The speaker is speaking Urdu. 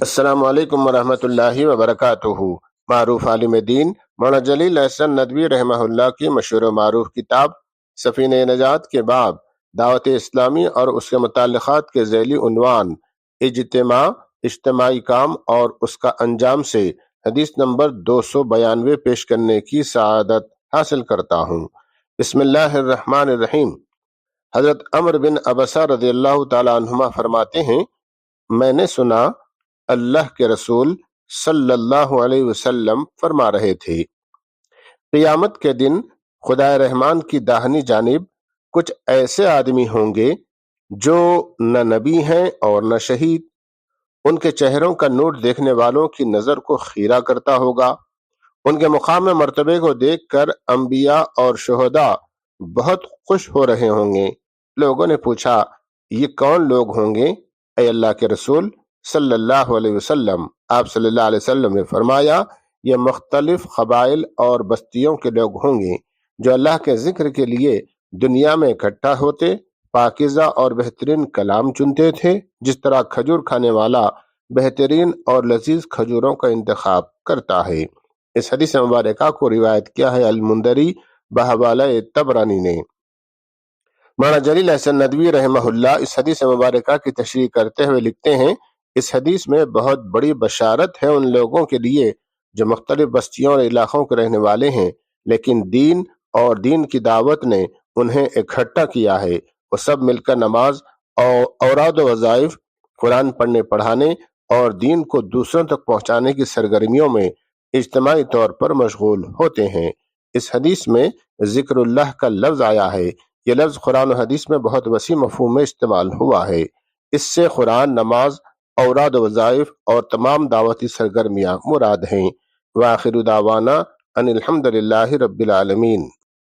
السلام علیکم ورحمۃ اللہ وبرکاتہ۔ معروف عالم دین مولانا جلیل احسن ندوی رحمہ اللہ کی مشہور و معروف کتاب سفینہ نجات کے باب دعوت اسلامی اور اس کے متعلقات کے ذیلی عنوان اجتماع، اجتماعی کام اور اس کا انجام سے حدیث نمبر 292 پیش کرنے کی سعادت حاصل کرتا ہوں۔ بسم اللہ الرحمن الرحیم۔ حضرت عمر بن عبسہ رضی اللہ تعالی عنہما فرماتے ہیں، میں نے سنا اللہ کے رسول صلی اللہ علیہ وسلم فرما رہے تھے، قیامت کے دن خدا رحمان کی داہنی جانب کچھ ایسے آدمی ہوں گے جو نہ نبی ہیں اور نہ شہید، ان کے چہروں کا نور دیکھنے والوں کی نظر کو خیرہ کرتا ہوگا۔ ان کے مقام مرتبے کو دیکھ کر انبیاء اور شہداء بہت خوش ہو رہے ہوں گے۔ لوگوں نے پوچھا، یہ کون لوگ ہوں گے اے اللہ کے رسول صلی اللہ علیہ وسلم؟ آپ صلی اللہ علیہ وسلم نے فرمایا، یہ مختلف قبائل اور بستیوں کے لوگ ہوں گے جو اللہ کے ذکر کے لیے دنیا میں اکٹھا ہوتے، پاکیزہ اور بہترین کلام چنتے تھے، جس طرح کھجور کھانے والا بہترین اور لذیذ کھجوروں کا انتخاب کرتا ہے۔ اس حدیث مبارکہ کو روایت کیا ہے المنذری بحوالہ طبرانی نے۔ مولانا جلیل احسن ندوی رحمہ اللہ اس حدیث مبارکہ کی تشریح کرتے ہوئے لکھتے ہیں، اس حدیث میں بہت بڑی بشارت ہے ان لوگوں کے لیے جو مختلف بستیوں اور علاقوں کے رہنے والے ہیں، لیکن دین اور دین کی دعوت نے انہیں اکٹھا کیا ہے۔ وہ سب مل کر نماز اور اوراد و وظائف، قرآن پڑھنے پڑھانے اور دین کو دوسروں تک پہنچانے کی سرگرمیوں میں اجتماعی طور پر مشغول ہوتے ہیں۔ اس حدیث میں ذکر اللہ کا لفظ آیا ہے۔ یہ لفظ قرآن و حدیث میں بہت وسیع مفہوم میں استعمال ہوا ہے۔ اس سے قرآن، نماز، اوراد و وظائف اور تمام دعوتی سرگرمیاں مراد ہیں۔ وآخر دعوانا ان الحمد للہ رب العالمین۔